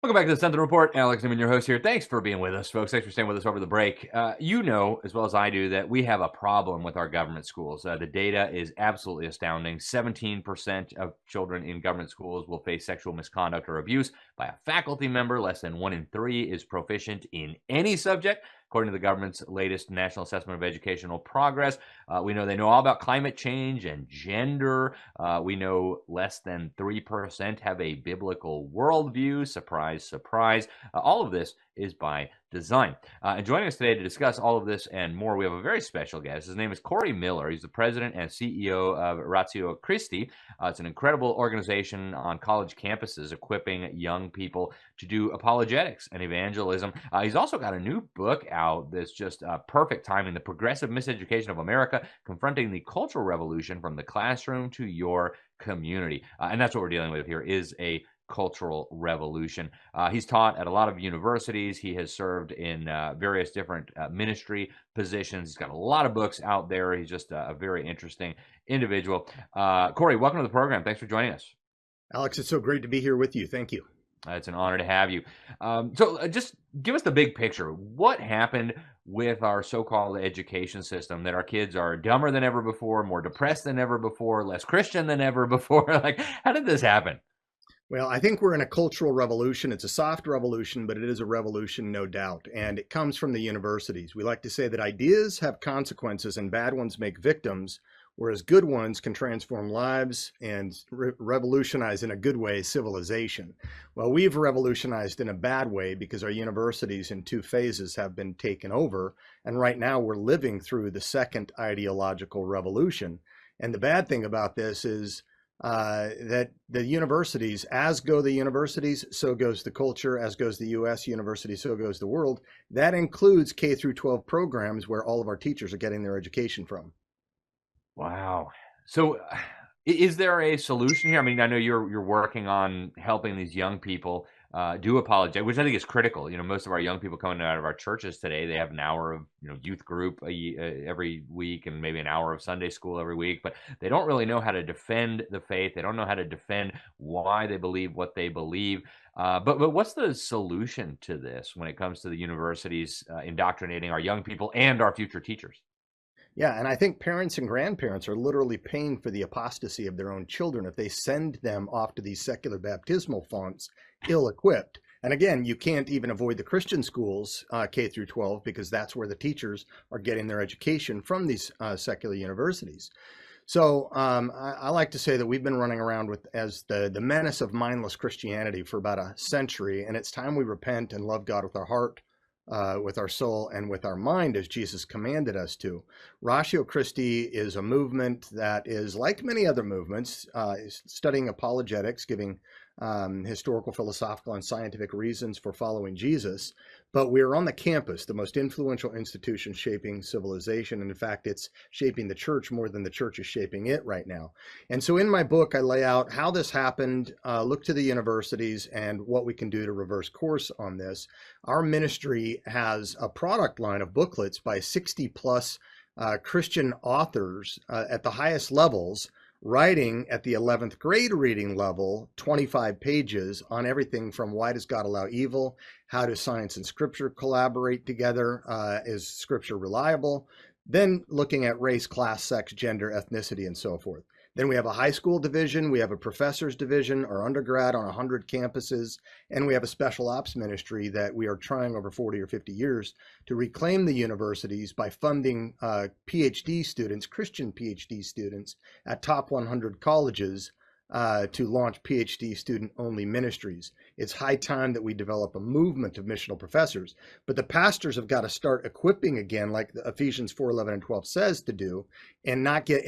Welcome back to the Sentinel Report. Alex Newman, your host here. Thanks for being with us, folks. Thanks for staying with us over the break. You know, as well as I do, that we have a problem with our government schools. The data is absolutely astounding. 17% of children in government schools will face sexual misconduct or abuse by a faculty member. Less than 1 in 3 is proficient in any subject, according to the government's latest National Assessment of Educational Progress. We know they know all about climate change and gender. We know less than 3% have a biblical worldview. Surprise, surprise. All of this is by design. And joining us today to discuss all of this and more, we have a very special guest. His name is Corey Miller. He's the president and CEO of Ratio Christi. It's an incredible organization on college campuses equipping young people to do apologetics and evangelism. He's also got a new book out that's just perfect timing, The Progressive Miseducation of America, Confronting the Cultural Revolution from the Classroom to Your Community. And that's what we're dealing with here, is a cultural revolution. He's taught at a lot of universities. He has served in various different ministry positions. He's got a lot of books out there. He's just a very interesting individual. Corey, welcome to the program. Thanks for joining us. Alex, it's so great to be here with you. Thank you. It's an honor to have you. So just give us the big picture. What happened with our so-called education system that our kids are dumber than ever before, more depressed than ever before, less Christian than ever before? Like, how did this happen? Well, I think we're in a cultural revolution. It's a soft revolution, but it is a revolution, no doubt. And it comes from the universities. We like to say that ideas have consequences and bad ones make victims, whereas good ones can transform lives and revolutionize in a good way civilization. Well, we've revolutionized in a bad way because our universities in 2 phases have been taken over. And right now we're living through the second ideological revolution. And the bad thing about this is that the universities, as go the universities, so goes the culture, as goes the U.S. university, so goes the world. That includes K through 12 programs where all of our teachers are getting their education from. Wow. So is there a solution here? I mean, I know you're working on helping these young people do apologize, which I think is critical. Most of our young people coming out of our churches today, they have an hour of youth group every week and maybe an hour of Sunday school every week, but they don't really know how to defend the faith. They don't know how to defend why they believe what they believe. But what's the solution to this when it comes to the universities indoctrinating our young people and our future teachers? Yeah, and I think parents and grandparents are literally paying for the apostasy of their own children if they send them off to these secular baptismal fonts ill-equipped. And again, you can't even avoid the Christian schools, K through 12, because that's where the teachers are getting their education from these secular universities. So I like to say that we've been running around as the menace of mindless Christianity for about a century, and it's time we repent and love God with our heart, with our soul, and with our mind, as Jesus commanded us to. Ratio Christi is a movement that is like many other movements, studying apologetics, giving historical, philosophical, and scientific reasons for following Jesus. But we're on the campus, the most influential institution shaping civilization. And in fact, it's shaping the church more than the church is shaping it right now. And so in my book, I lay out how this happened, look to the universities, and what we can do to reverse course on this. Our ministry has a product line of booklets by 60 plus Christian authors at the highest levels, writing at the 11th grade reading level, 25 pages on everything from why does God allow evil, how do science and scripture collaborate together, is scripture reliable, then looking at race, class, sex, gender, ethnicity, and so forth. Then we have a high school division, we have a professor's division, or undergrad on 100 campuses, and we have a special ops ministry that we are trying over 40 or 50 years to reclaim the universities by funding PhD students, Christian PhD students, at top 100 colleges to launch PhD student-only ministries. It's high time that we develop a movement of missional professors, but the pastors have got to start equipping again, like Ephesians 4:11 and 12 says to do, and not get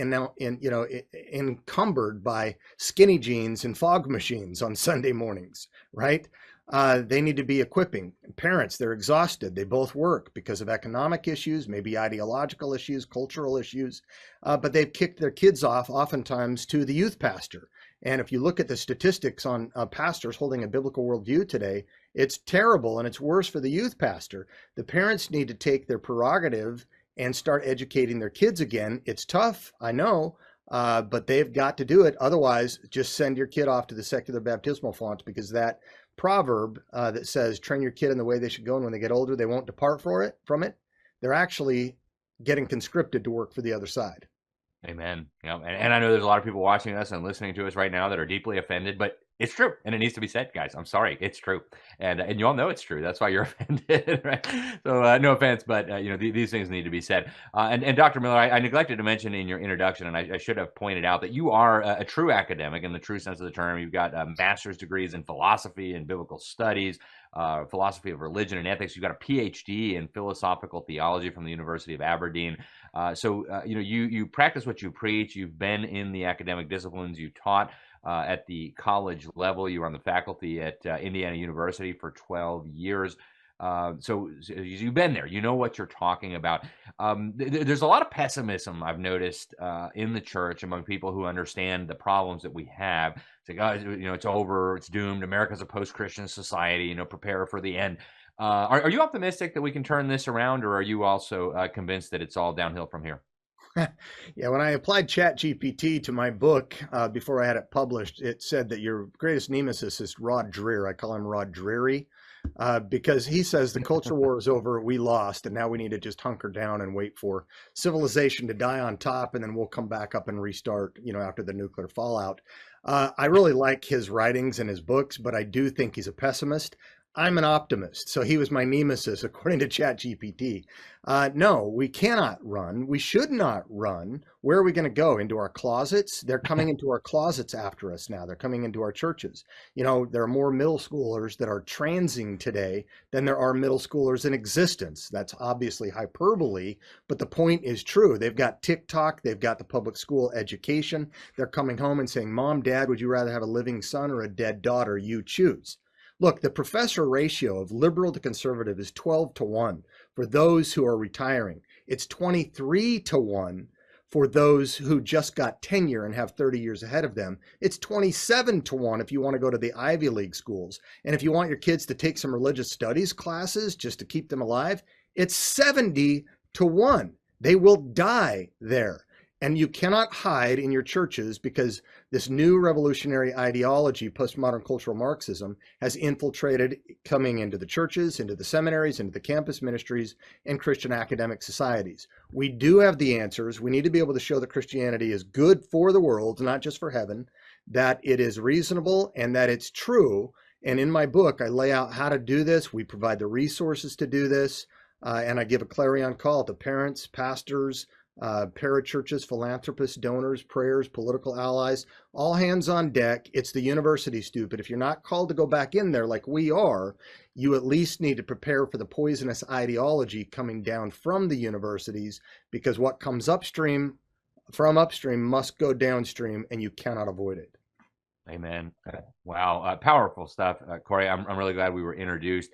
encumbered by skinny jeans and fog machines on Sunday mornings, right? They need to be equipping. Parents, they're exhausted. They both work because of economic issues, maybe ideological issues, cultural issues, but they've kicked their kids off oftentimes to the youth pastor. And if you look at the statistics on pastors holding a biblical worldview today, it's terrible, and it's worse for the youth pastor. The parents need to take their prerogative and start educating their kids again. It's tough, I know, but they've got to do it. Otherwise, just send your kid off to the secular baptismal font, because that proverb that says, train your kid in the way they should go, and when they get older, they won't depart from it. They're actually getting conscripted to work for the other side. Amen. Yeah, and I know there's a lot of people watching us and listening to us right now that are deeply offended, but it's true, and it needs to be said, guys. I'm sorry, it's true, and you all know it's true. That's why you're offended, right? So no offense, but these things need to be said. And Dr. Miller, I neglected to mention in your introduction, and I should have pointed out that you are a true academic in the true sense of the term. You've got master's degrees in philosophy and biblical studies, philosophy of religion and ethics. You've got a PhD in philosophical theology from the University of Aberdeen. So you practice what you preach. You've been in the academic disciplines. You taught at the college level. You were on the faculty at Indiana University for 12 years. So you've been there. You know what you're talking about. There's a lot of pessimism I've noticed in the church among people who understand the problems that we have. It's like, oh, it's over. It's doomed. America's a post-Christian society. Prepare for the end. Are you optimistic that we can turn this around, or are you also convinced that it's all downhill from here? Yeah, when I applied ChatGPT to my book before I had it published, it said that your greatest nemesis is Rod Dreher. I call him Rod Dreary because he says the culture war is over, we lost, and now we need to just hunker down and wait for civilization to die on top, and then we'll come back up and restart, after the nuclear fallout. I really like his writings and his books, but I do think he's a pessimist. I'm an optimist, so he was my nemesis, according to ChatGPT. No, we cannot run. We should not run. Where are we going to go? Into our closets? They're coming into our closets after us now. They're coming into our churches. There are more middle schoolers that are transing today than there are middle schoolers in existence. That's obviously hyperbole, but the point is true. They've got TikTok. They've got the public school education. They're coming home and saying, Mom, Dad, would you rather have a living son or a dead daughter? You choose. Look, the professor ratio of liberal to conservative is 12 to 1 for those who are retiring. It's 23 to 1 for those who just got tenure and have 30 years ahead of them. It's 27 to 1 if you want to go to the Ivy League schools. And if you want your kids to take some religious studies classes just to keep them alive, it's 70 to 1. They will die there. And you cannot hide in your churches because this new revolutionary ideology, postmodern cultural Marxism, has infiltrated coming into the churches, into the seminaries, into the campus ministries, and Christian academic societies. We do have the answers. We need to be able to show that Christianity is good for the world, not just for heaven, that it is reasonable, and that it's true. And in my book, I lay out how to do this. We provide the resources to do this. And I give a clarion call to parents, pastors, parachurches, philanthropists, donors, prayers, political allies, all hands on deck. It's the university, stupid. If you're not called to go back in there like we are, you at least need to prepare for the poisonous ideology coming down from the universities, because what comes upstream from upstream must go downstream, and you cannot avoid it. Amen. Wow. Powerful stuff. Corey, I'm really glad we were introduced.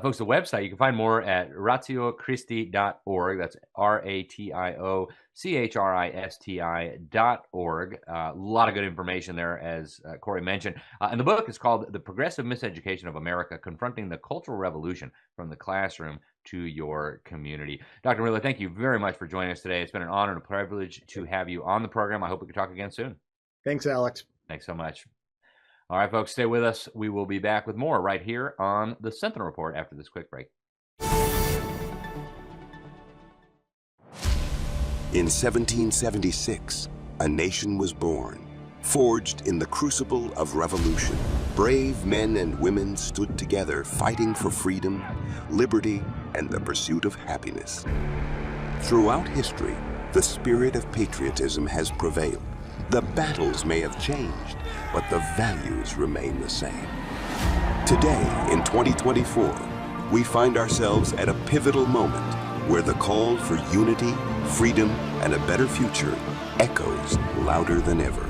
Folks, the website, you can find more at ratiochristi.org. That's ratiochristi.org. A lot of good information there, as Corey mentioned. And the book is called The Progressive Miseducation of America, Confronting the Cultural Revolution from the Classroom to Your Community. Dr. Miller, thank you very much for joining us today. It's been an honor and a privilege to have you on the program. I hope we can talk again soon. Thanks, Alex. Thanks so much. All right, folks, stay with us. We will be back with more right here on the Sentinel Report after this quick break. In 1776, a nation was born, forged in the crucible of revolution. Brave men and women stood together fighting for freedom, liberty, and the pursuit of happiness. Throughout history, the spirit of patriotism has prevailed. The battles may have changed, but the values remain the same. Today, in 2024, we find ourselves at a pivotal moment where the call for unity, freedom, and a better future echoes louder than ever.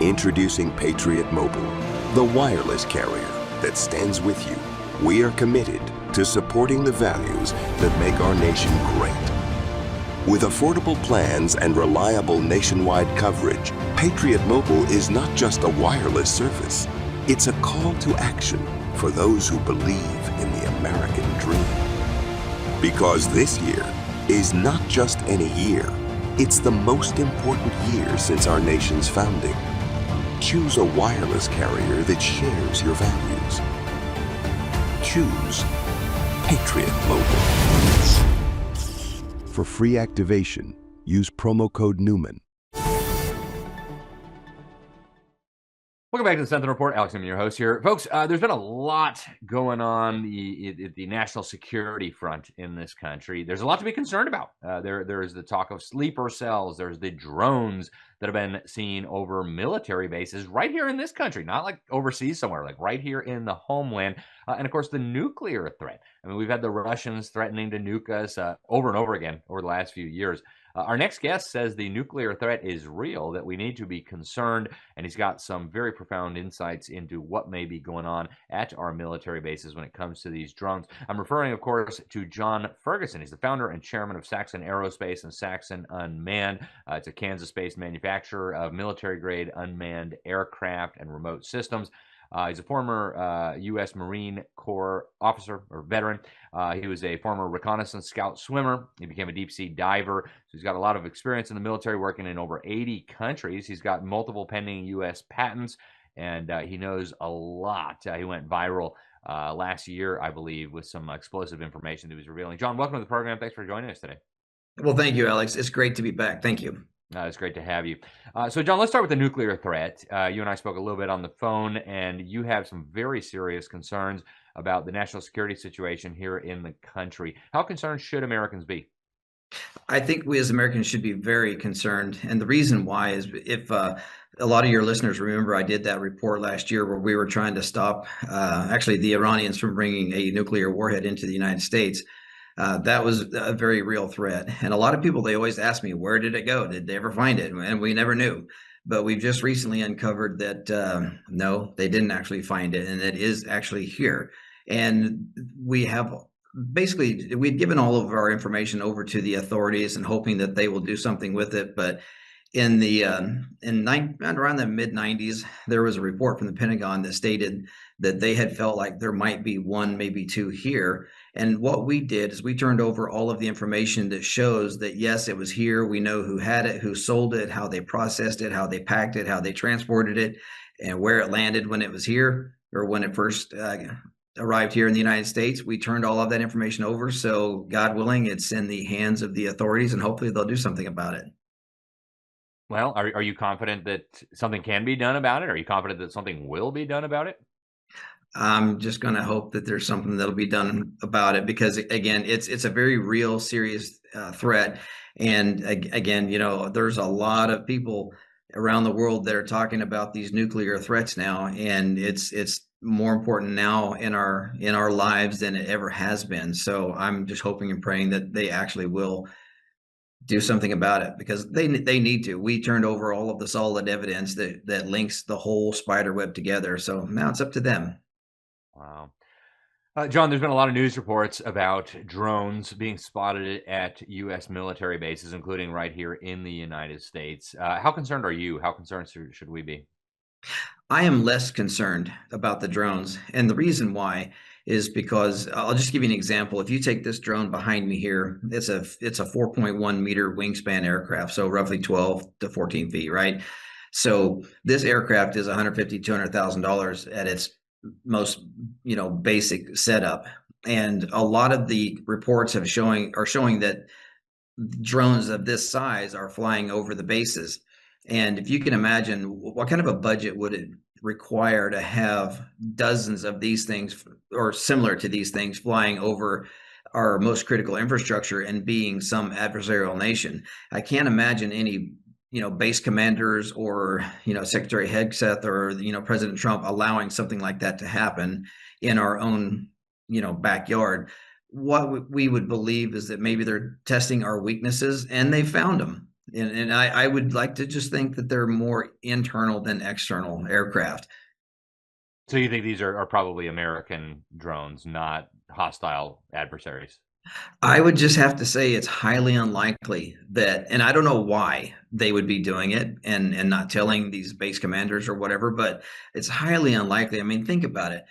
Introducing Patriot Mobile, the wireless carrier that stands with you. We are committed to supporting the values that make our nation great. With affordable plans and reliable nationwide coverage, Patriot Mobile is not just a wireless service. It's a call to action for those who believe in the American dream. Because this year is not just any year, it's the most important year since our nation's founding. Choose a wireless carrier that shares your values. Choose Patriot Mobile. For free activation, use promo code Newman. Welcome back to the Sentinel Report. Alex Newman, your host here. Folks, there's been a lot going on the national security front in this country. There's a lot to be concerned about. There's the talk of sleeper cells. There's the drones that have been seen over military bases right here in this country, not like overseas somewhere, like right here in the homeland. And of course, the nuclear threat. I mean, we've had the Russians threatening to nuke us over and over again over the last few years. Our next guest says the nuclear threat is real, that we need to be concerned, and he's got some very profound insights into what may be going on at our military bases when it comes to these drones. I'm referring, of course, to John Ferguson. He's the founder and chairman of Saxon Aerospace and Saxon Unmanned. It's a Kansas-based manufacturer of military-grade unmanned aircraft and remote systems. He's a former U.S. Marine Corps officer or veteran. He was a former reconnaissance scout swimmer. He became a deep-sea diver. So he's got a lot of experience in the military, working in over 80 countries. He's got multiple pending U.S. patents, and he knows a lot. He went viral last year, I believe, with some explosive information that he was revealing. John, welcome to the program. Thanks for joining us today. Well, thank you, Alex. It's great to be back. Thank you. It's great to have you. So, John, let's start with the nuclear threat. You and I spoke a little bit on the phone, and you have some very serious concerns about the national security situation here in the country. How concerned should Americans be? I think we as Americans should be very concerned. And the reason why is if a lot of your listeners remember, I did that report last year where we were trying to stop actually the Iranians from bringing a nuclear warhead into the United States. That was a very real threat. And a lot of people, they always ask me, where did it go? Did they ever find it? And we never knew. But we've just recently uncovered that, no, they didn't actually find it. And it is actually here. And we have basically, we'd given all of our information over to the authorities and hoping that they will do something with it. But in the around the mid 90s, there was a report from the Pentagon that stated that they had felt like there might be one, maybe two here. And what we did is we turned over all of the information that shows that, yes, it was here. We know who had it, who sold it, how they processed it, how they packed it, how they transported it, and where it landed when it was here or when it first arrived here in the United States. We turned all of that information over. So God willing, it's in the hands of the authorities, and hopefully they'll do something about it. Well, are you confident that something can be done about it? Are you confident that something will be done about it? I'm just going to hope that there's something that'll be done about it, because again, it's a very real, serious threat. And again, there's a lot of people around the world that are talking about these nuclear threats now, and it's more important now in our lives than it ever has been. So I'm just hoping and praying that they actually will do something about it, because they need to. We turned over all of the solid evidence that links the whole spider web together. So now it's up to them. Wow. John, there's been a lot of news reports about drones being spotted at U.S. military bases, including right here in the United States. How concerned are you? How concerned should we be? I am less concerned about the drones. And the reason why is because I'll just give you an example. If you take this drone behind me here, it's a 4.1 meter wingspan aircraft, so roughly 12 to 14 feet, right? So this aircraft is $150,000, $200,000 at its most basic setup. And a lot of the reports are showing that drones of this size are flying over the bases. And if you can imagine, what kind of a budget would it require to have dozens of these things or similar to these things flying over our most critical infrastructure and being some adversarial nation? I can't imagine any base commanders or Secretary Hegseth or President Trump allowing something like that to happen in our own backyard. What we would believe is that maybe they're testing our weaknesses, and they found them. And I would like to just think that they're more internal than external aircraft. So you think these are probably American drones, not hostile adversaries? I would just have to say it's highly unlikely that, and I don't know why they would be doing it and not telling these base commanders or whatever, but it's highly unlikely. I mean, think about it.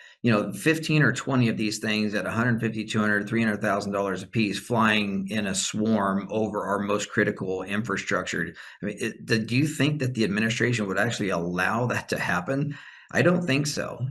15 or 20 of these things at $150,000, $200,000, $300,000 a piece flying in a swarm over our most critical infrastructure. I mean, do you think that the administration would actually allow that to happen? I don't think so.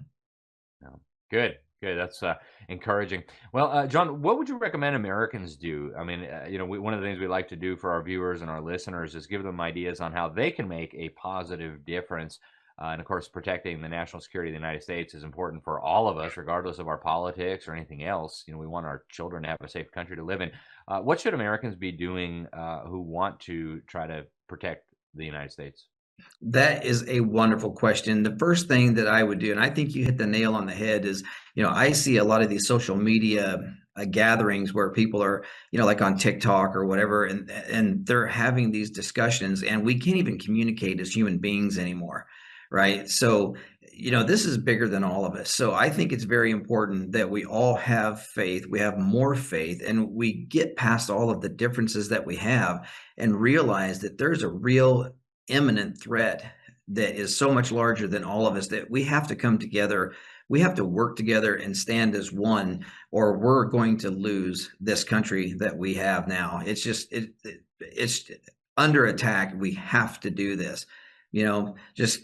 No. Good. That's encouraging. Well, John, what would you recommend Americans do? I mean, one of the things we like to do for our viewers and our listeners is give them ideas on how they can make a positive difference. And of course, protecting the national security of the United States is important for all of us, regardless of our politics or anything else. We want our children to have a safe country to live in. What should Americans be doing who want to try to protect the United States? That is a wonderful question. The first thing that I would do, and I think you hit the nail on the head, is, I see a lot of these social media gatherings where people are, like on TikTok or whatever, and they're having these discussions, and we can't even communicate as human beings anymore, right? So, this is bigger than all of us. So I think it's very important that we all have faith, we have more faith, and we get past all of the differences that we have and realize that there's a real imminent threat that is so much larger than all of us that we have to come together. We have to work together and stand as one, or we're going to lose this country that we have now. It's just, it's under attack. We have to do this, just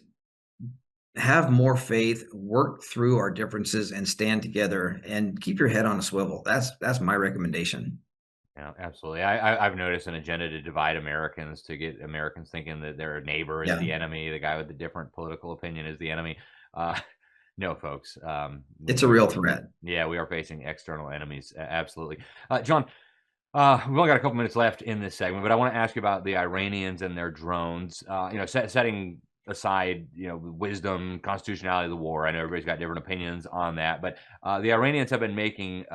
have more faith, work through our differences and stand together and keep your head on a swivel. That's my recommendation. Yeah, absolutely. I've noticed an agenda to divide Americans, to get Americans thinking that their neighbor is the enemy, the guy with the different political opinion is the enemy. No, folks. It's a real threat. Yeah, we are facing external enemies. Absolutely. John, we've only got a couple minutes left in this segment, but I want to ask you about the Iranians and their drones. Setting aside, wisdom, constitutionality of the war. I know everybody's got different opinions on that, but the Iranians have been making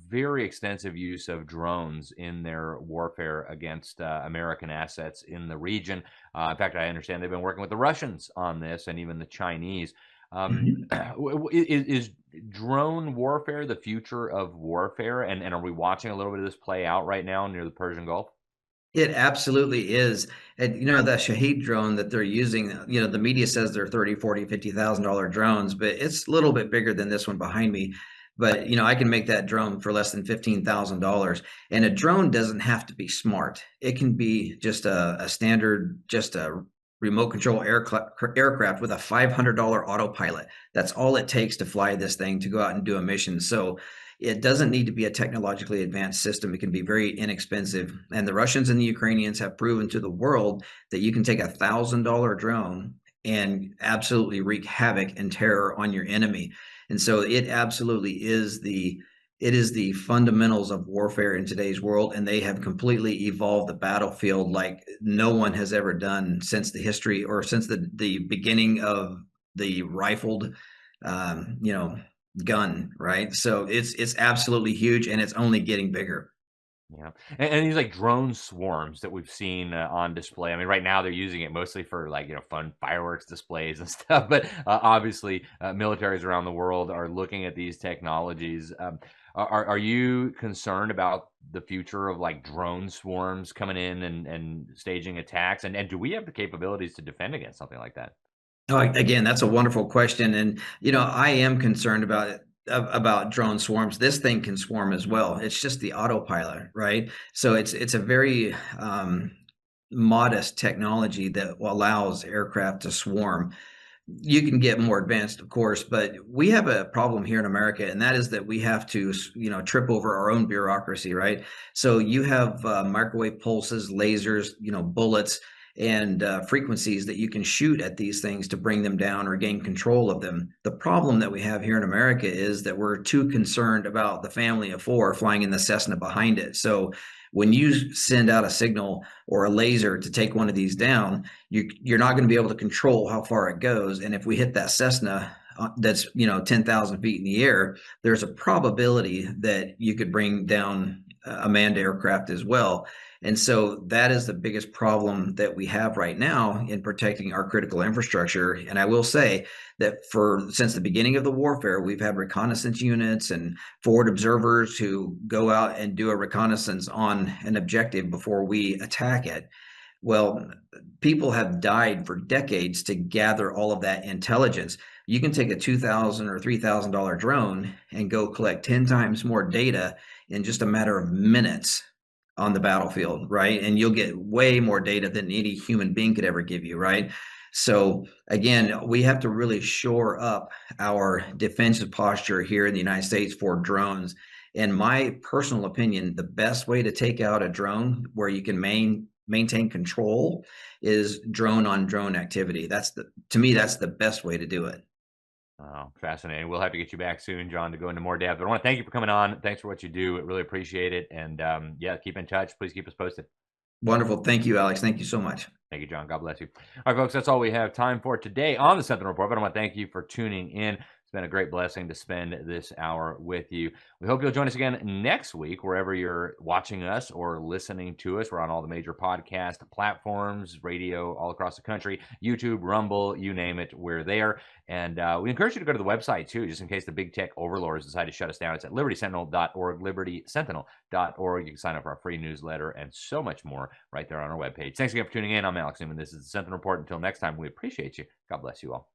very extensive use of drones in their warfare against American assets in the region. In fact, I understand they've been working with the Russians on this and even the Chinese. Is drone warfare the future of warfare? And are we watching a little bit of this play out right now near the Persian Gulf? It absolutely is. And the Shahed drone that they're using, the media says they're 30, 40, $50,000 drones, but it's a little bit bigger than this one behind me. But I can make that drone for less than $15,000. And a drone doesn't have to be smart. It can be just a standard, just a remote control aircraft with a $500 autopilot. That's all it takes to fly this thing to go out and do a mission. So it doesn't need to be a technologically advanced system. It can be very inexpensive. And the Russians and the Ukrainians have proven to the world that you can take a $1,000 drone and absolutely wreak havoc and terror on your enemy. And so it absolutely is the fundamentals of warfare in today's world, and they have completely evolved the battlefield like no one has ever done since the history or since the beginning of the rifled gun, right? So it's absolutely huge, and it's only getting bigger. Yeah, and these like drone swarms that we've seen on display. I mean, right now they're using it mostly for like fun fireworks displays and stuff. But obviously, militaries around the world are looking at these technologies. Are you concerned about the future of like drone swarms coming in and staging attacks? And do we have the capabilities to defend against something like that? Oh, again, that's a wonderful question, and I am concerned about it. About drone swarms. This thing can swarm as well. It's just the autopilot, right? So it's a very modest technology that allows aircraft to swarm. You can get more advanced, of course, but we have a problem here in America, and that is that we have to, trip over our own bureaucracy, right? So you have microwave pulses, lasers, bullets, and frequencies that you can shoot at these things to bring them down or gain control of them. The problem that we have here in America is that we're too concerned about the family of four flying in the Cessna behind it. So when you send out a signal or a laser to take one of these down, you're not going to be able to control how far it goes. And if we hit that Cessna that's 10,000 feet in the air, there's a probability that you could bring down a manned aircraft as well. And so that is the biggest problem that we have right now in protecting our critical infrastructure. And I will say that since the beginning of the warfare, we've had reconnaissance units and forward observers who go out and do a reconnaissance on an objective before we attack it. Well, people have died for decades to gather all of that intelligence. You can take a $2,000 or $3,000 drone and go collect 10 times more data in just a matter of minutes on the battlefield, right? And you'll get way more data than any human being could ever give you, right? So again, we have to really shore up our defensive posture here in the United States for drones. In my personal opinion, the best way to take out a drone where you can maintain control is drone on drone activity. To me, that's the best way to do it. Oh, fascinating. We'll have to get you back soon, John, to go into more depth. But I want to thank you for coming on. Thanks for what you do. I really appreciate it. And keep in touch. Please keep us posted. Wonderful. Thank you, Alex. Thank you so much. Thank you, John. God bless you. All right, folks, that's all we have time for today on the Sentinel Report. But I want to thank you for tuning in. It's been a great blessing to spend this hour with you. We hope you'll join us again next week, wherever you're watching us or listening to us. We're on all the major podcast platforms, radio all across the country, YouTube, Rumble, you name it, we're there. And we encourage you to go to the website, too, just in case the big tech overlords decide to shut us down. It's at libertysentinel.org, libertysentinel.org. You can sign up for our free newsletter and so much more right there on our webpage. Thanks again for tuning in. I'm Alex Newman. This is the Sentinel Report. Until next time, we appreciate you. God bless you all.